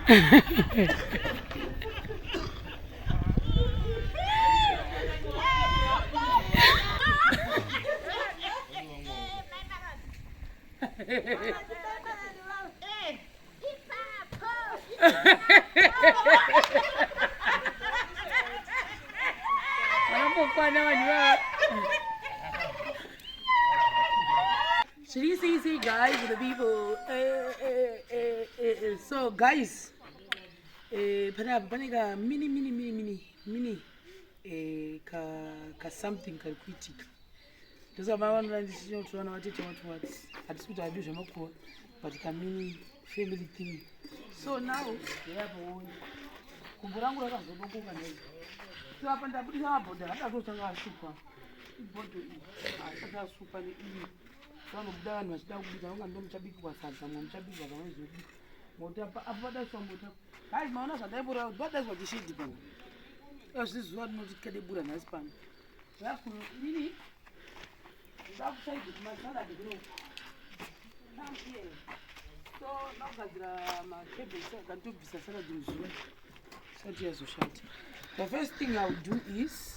Should you say guys to the people? So guys, paneka mini ka something kalkuitika. Those are my one line decision to run out what at school I do Jamako, but a mini family thing. So now we have one. Kuburangura kazodoka kanezi. So hapa ndabudi kama boda hata kutanga super. Bodo hata super ni Sono mdani wachida kubita wanga ndo mchabiki kwa sasa mchabiki kwa zamani zote moto hapa afada so moto guys maona sada bura what does what shit dipanga this is what not kede bura na span ya ku nini ndaku sai masala de grow now here so now gazira ma kebe so kanto bisa sala dinzwe so just shot the first thing I will do is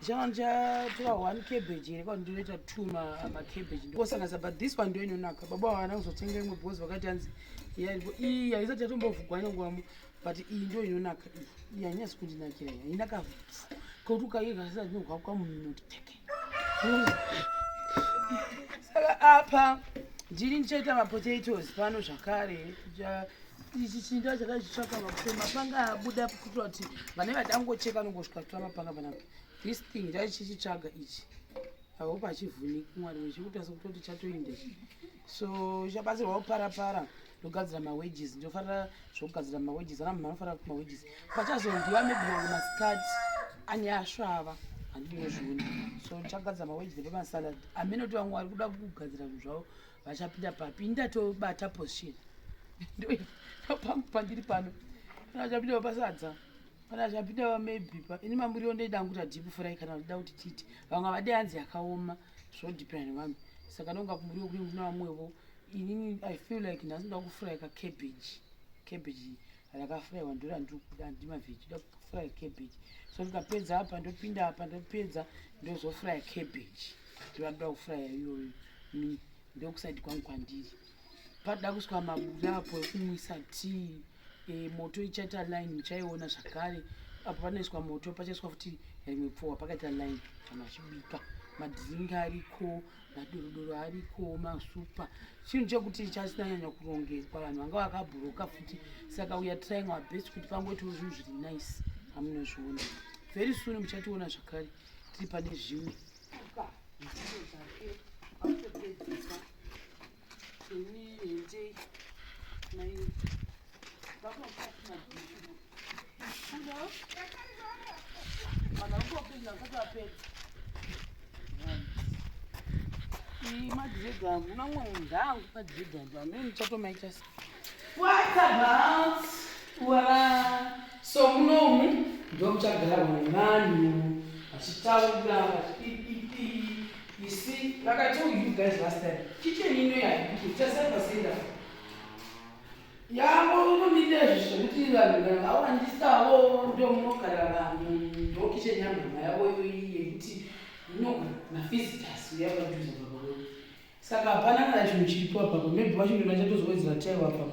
Janja toka 1 cabbage ilikuwa ndileta 2 ma cabbage ndikosangasa but this one ndio inonaka baba wana uzotenga imwe because wakati anzi iya izati yatomba ufugwana ngwamu but iyi ndio inonaka yanyasi kuti nakira inaka kotuka yeka sasa ndinokwa kwa munoti teke saka apa ndiri ndichaita ma potatoes pano zvakare ichi chinda chakachitsvaka mapanga abuda kuti vane vadangocheka nongosvika kutora mapanga panapa this thing ndaichichitsvaga ichi ahope achivhuniki mwari wechikuta sekutoti chatoinde so chabatsirwa kuparapara ndogadzira mawages ndofarira zvokugadzira mawages ana munhu anofarira kumawages pachazondiwa maybe masikati anyasvava handinozviona so ndichagadzira mawages epamasalad aminoti vamwe vari kuda kugadzira zvinhu zvavo vachapinda papi indatobata position ndopangu pandiri pano kana chapinda pasadza kana chapinda maybe ini mamuriwo ndoida nguta deep fry kana ndida kuti titi vamwe vade hanzi yakaoma zvodepend nevamwe saka ndonga kumuriwo kuri kuna vamwevo inini I feel like ndasinda kufry ka cabbage rakafraiwa ndora ndima veg ndoda kufry cabbage so ndikapedza apa ndopinda apa ndopedza ndozofry cabbage ndoda kufry iyoyo ndokuside kwangu kwandiri pada kuswa mabuda apo ekumwisa tea moto ichaita line ichaiona zvakare apo panoiswa moto pachaiswa futi rimwe pfuwa pakaita line kana chibika madringi ariko madorodoro ariko masupa chinhu chekuti chasina nyanya kurongedzwa vanhu vanga vakabhuroka futi saka we are trying our best kuti pangoitiwo zvinhu zviri nice amunozviona very soon muchationa zvakare tiri pane zvimwe so munomu ndomuchagara vanhu vachitaura you see like I told you guys last time kitchen ino yaikutasaivasendafa yavo unomire zvekuti vanhu awandisawo ndo munogara vanhu ndo kitchen yamama yavo iyoyi yekuti mavisitors uyavaduza papaoo saka hapana kana chinhu chiripo apapo maybe wachindona chatozowedzera taiwa apapo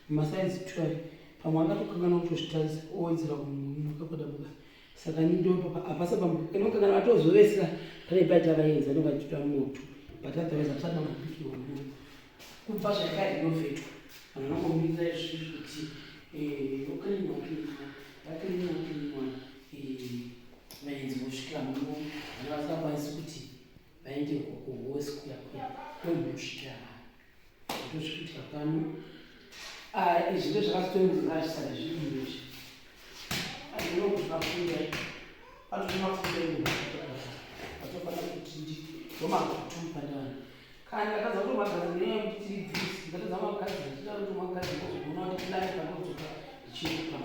masaizi 12 pamwe akatokangana kutozvitarisa owedzera kumukakadabuka saka nindopapa apasa pamukakana vatozovesera pane paita vaenza nokatita moto but otherwise apasana mabiki wamuna kubva zvakairi novhetwa vanhu vanongomira izvizvi kuti okalinwa vaenzi vosvikira muno vana vasingakwanisi kuti vaende kuhosi kuyakuya ndomusvikira vanhu ndozvikuitika pano izvi ndo zvakatoenzirasara zvinhu izvi andino kuti vafunda patozvimafunda vatofana kuti ndomakutupadana kana ndakadza kuti magazi nenyaya yekuti tiri bhisi ndatadza magazi achida kuti magazi ozoona kuti tilai panodzoka ichipa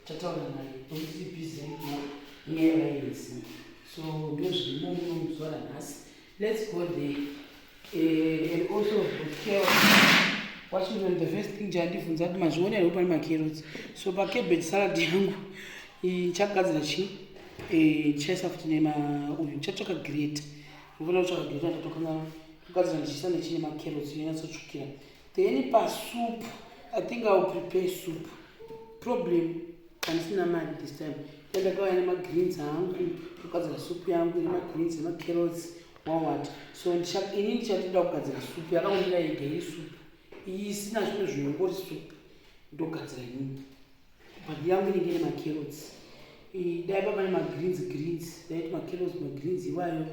tataura naye nokuti tiri bhisi nenyaya yevaenzi so ndozvirimo muno muzuva ranhasi let's go there and also care watching on the first thing chandibvunza kuti mazviona here pane macarrots. So pacabbage salad yangu chakagadzira chi chaisa futi uyu chatsvaka grate. Ndofana kutsvaka grate ndatokana kugadzira ndichiisa nechine macarrots inonyatsotsvukira. Then soup, I think I will prepare soup. Problem handisina mari this time. Ndakauya nemagreens angu kugadzira soup yangu ine magreens nemacarrots wawat. So ini ndichatoda kugadzira soup yakaomira yega iri soup. Iyi isina zvimwe zvinongori soup. Ndogadzira inini. But yangu inenge ine macarrots. Dai papa ne magreens, dai macarrots magreens iwayo.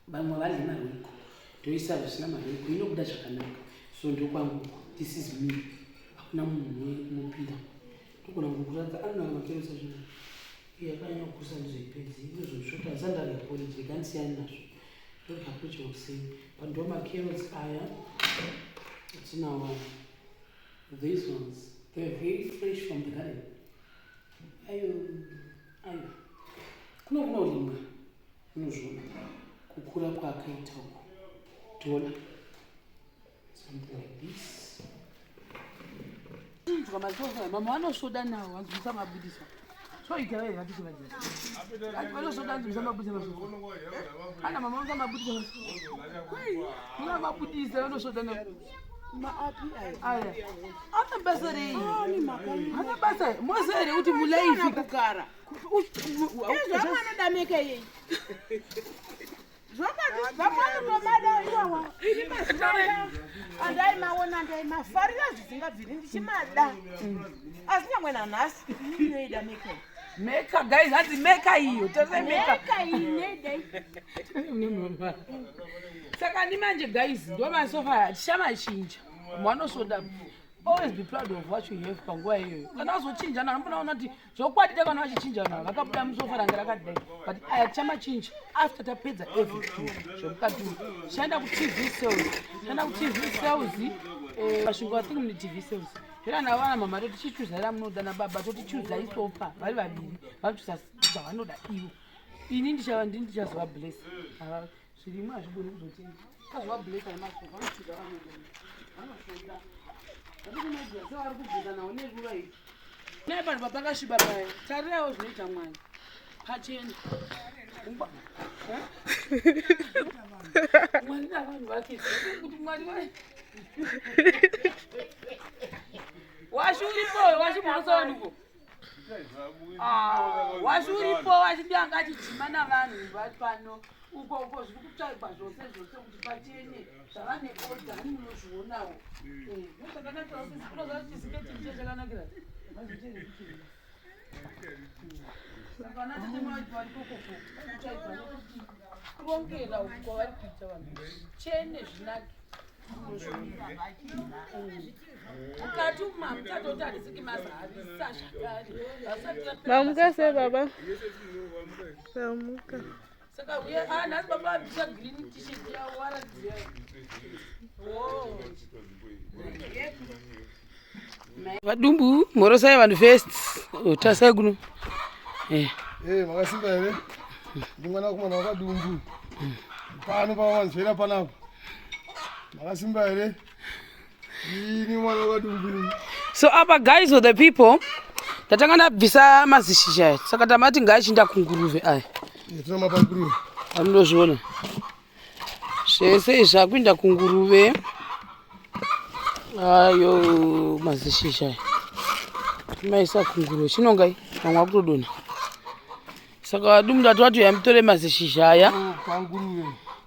Vamwe varye mariko. Ndoisa zvisina mariko. Inobuda zvakanaka. So ndokwangu. This is me. Hakuna munhu unopinda. Ndogona kukuradza ana macarrots azvino. Yakanyanya kukusa ndizvoipedzi. Ndozvosvota zandari porridge rikanisiyana nazvo. Ndorya porridge wokuseni. But ndo macarrots aya. It's now these ones. They're very fresh from the garden. Ayo. Kunorimwa. Unozvona. Kukura kwakaita uko. Tola. Something like this. Mama vanosvoda nawo vanzwisa mabudisa. So itawe vati kuvaje. Vanosvoda nzwisa mabudisa. Kana mama vanga mabudisa. Kuna mabudisa vanosvoda nawo. Maapi aya. Ana basa rei. Ana basa. Mosere uti mulaifi kugara. Zvamwana dameke yei. Zvamwana nomada iwawa. Iri mazvara. Andai maona ndai mafarira zvizingabviri ndichimada. Asi nyamwena nhasi inoida meka. Meka guys, hanzi meka iyo. Tose meka inedai. Saka ni manje guys, ndo masofa tishamachinja. Mwanosvoda. Always be proud of what you have panguva iyoyo. Kana uzochinja na unoona kuti zvokwatita kana vachichinja navo vakabuda musofa ranga rakadai. But aya chamachinja after tapedza everything. Zvomukati chaenda ku-TV sales. Chaenda ku-TV sales. Vasvungu vathink mune TV sales. Zvera navana mama totichichuza ira munoda nababa totichuza isofa. Vari vaviri. Vanochuza zvavanoda ivo. Ini ndichazova bless. Zvirimwa hazvigoni kuzotenga. Kazova bless nemasofa. Vanochuza vanoda. Naye vanhu vapakasviba paya tarirawo zvinoita Mwari pachena Mwari navanhu vake kuti Mwari washuripo wachimhorosa vanhuko washuripo wachidanga achijima navanhu vari pano uko zviri kutsvaigwa zvose kuti pachene zvavane oda munozvionawo ndosakanakirawo sezikunoza kuti chisiketi ndicho chakanakira saka vanatete vari kokoko kutsvaigwa nokuti kurongera uku kwavari kuita vanhu chene zvinake mukati umamutatoti harisiki mazarisa zvakare vamuka sei baba vamuka saka uye nhasi baba vabvisa green t-shirt yavo waradzira vadumbu mhorosai vanhu first tasai kuno makasimba here ndimwana kumwana wakadumbu pano pawanzvera panapa makasimba here ini mwana wakadumbu. So apa guys for the people tatanga ndabvisa mazishizha saka tamati ngaachinda kunguruve aya tinamapa nguruve amnozviona zvese izvi akuinda kunguruve ayo mazishizha maisa kunguruve chinongai mamwe akutodonha saka vadumbu ndatoti yamutore mazishizha aya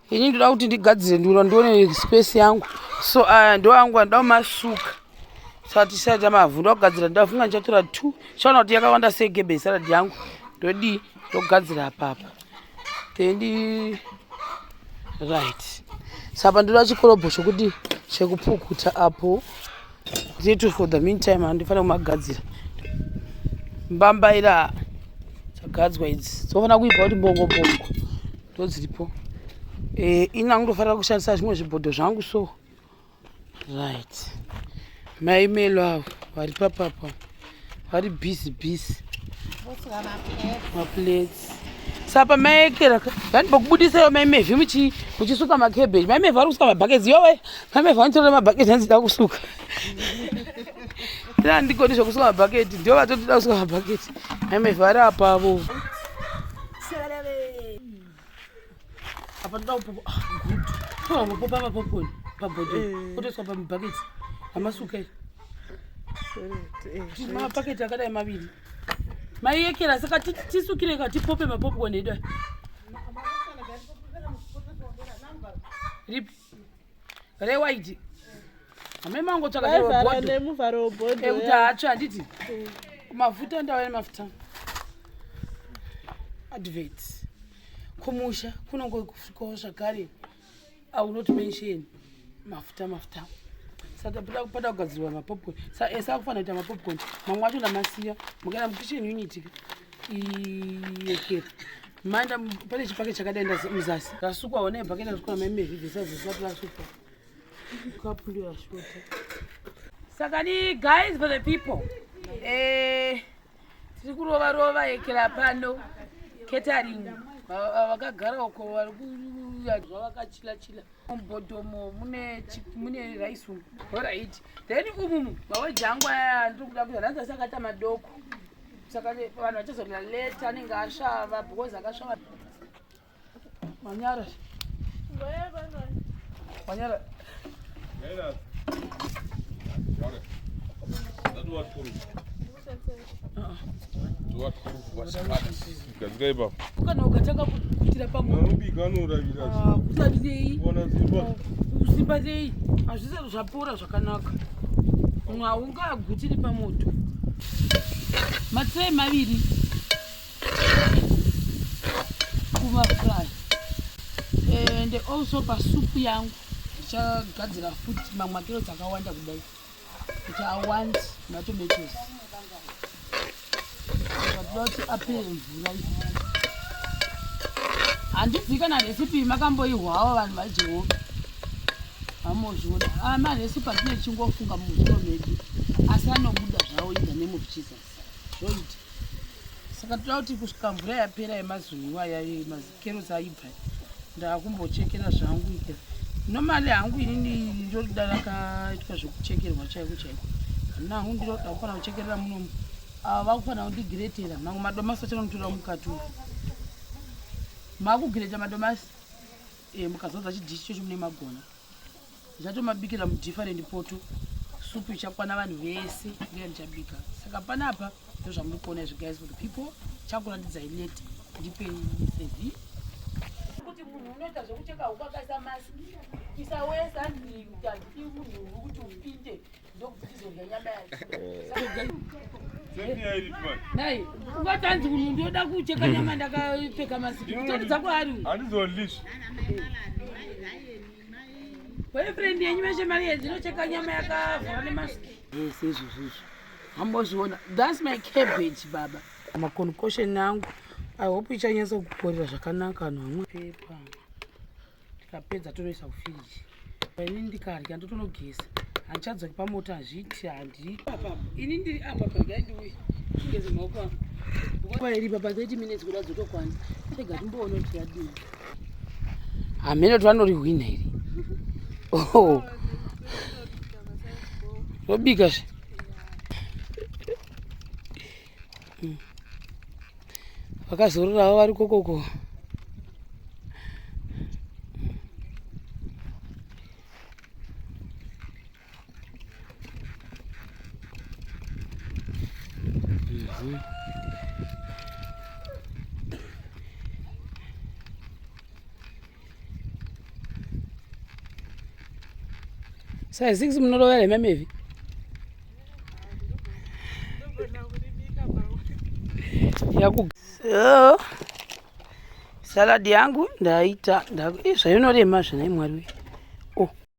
ini ndoda kuti ndigadzire ndura ndione space yangu so aya ndo angu andoda kumasuka saka tisaita mavhu ndoda kugadzira ndafunga ndichatora 2 chaona kuti yakawanda segebhei salad yangu ndodi ndogadzira apapa then right sapa ndoda chikorobho chokuti chekupukuta apo nditu for the meantime handifana kumagadzira mbambaira dzagadzwa idzi dzofana kuibva kuti mbongobongo ndodziripo ina ndofanira kushandisa zvimwe zvibhodho zvangu so right maimelo avo vari papapa vari busy maplates Sapa maekera yani pokubudisa maimevhi muchisuka macabbage. Maimevhi vari kusuka mabhaketi. Yowe maimevhi vanotora mabhaketi anzida kusuka. Tira ndigoni zvokusuka mabhaketi. Ndio vatotida kusuka mabhaketi. Maimevhi vari apavo. Apa toda kupopa. Good. Kupopa mapopcorn pabhodho. Otoiswa pamabhaketi. Amasuka. Mapaketi akadai maviri. Maiyekera saka tisukire tipope mapopcorn edu. Rip. Re white. Amemango tsaka robot. Euta acha nditi. Mafuta ndawe mafuta. Advert. Kumusha kunongo kusvikawo zvakare. I will not mention mafuta. Saka pada kugadzirwa mapopcorn. Esa kufanira kuita mapopcorn. Mamwe acho ndamasiya. Mukaenda mukitchen unit iyekera. Manda pane chipake chakadaenda muzasi. Rasukwa one bhaketi rasukwa maimevhi zvisati rasukwa. Kapundira shota. Saka ni guys for the people. Tiri kurova yekera pano. Catering. Vakagara uko vari zvavakachila mubhodhomo mune rice. Alright. Then umu mawejangwa ndiri kuda kuti ndanza sakaita madoko. Saka vanhu vachizorira late anenge asvava because akasvava. Manyara. Kana ukataka kutira kusimba sei hazvisati zvapora zvakanaka. Haungagutiri pamoto. Matsai maviri kumafry. And also pasupu yangu ndichagadzira futi mamwe makerotsi akawanda kudai kuti I want matomatoes. Kuti apere mvura. Handizivi kana recipe makamboihwawo vanhu vaJehovha. Hamozviona. Marecipe atine chingofunga mumusoro medu. Asi anobuda zvawo in the name of Jesus. Zvoita. Saka toda kuti kusvika mvura yapera yemazunyiwa makerotsi aibva. Ndakumbochekera zvangu ikera. Normally hangu inini ndoda rakaitwa zvokuchekerwa chaiko. Nangu ndinoda kufanira kuchekerera munomu. Vakufanira kundigiretera. Mamwe madomasi achanotora mukati. Makugireta madomasi. Mukazodza chidhishi chocho mune magona. Ndichatomabikira mudifferent poto. Supu ichakwana vanhu vese ndiye ndichabika. Saka panapa ndozvamuri kuona izvi guys for the people. Chakuratidza ilete. Ndipe sevi. Kuti munhu unoita zvokucheka huku akaisa masi. Isawesa kuti munhu kuti upinde ndokuti tizorya nyama yake. Nai, ungatanzi munhu ndoda kucheka nyama ndakapfeka masiki. Utotidza kwari. Handizolisha. Boyfriend yenyu meshe mari yedzinocheka nyama yakavhara nemasiki. Yes, izvozvo. Hambozviona. That's my cabbage baba. Maconcoction angu. I hope ichanyatsa kukorera zvakanaka vanhu vamwe. Pepa. Tikapedza tonoisa kufiriji. Ini ndikarya ndotonogeza. Handichadzoki pamota hazviti handi. Ini ndiri apa pagaidiwe. Ngeze maoko angu. Nguva iri papa 30 minutes kuda dzotokwana. Tega timboona kuti yadini. Amene twanoriwina iri. Oh. Robika. Vakazorora vari kokoko. Sai 6 munorovera maimevhi. Salad yangu ndaita zvainoreema zvana Mwari.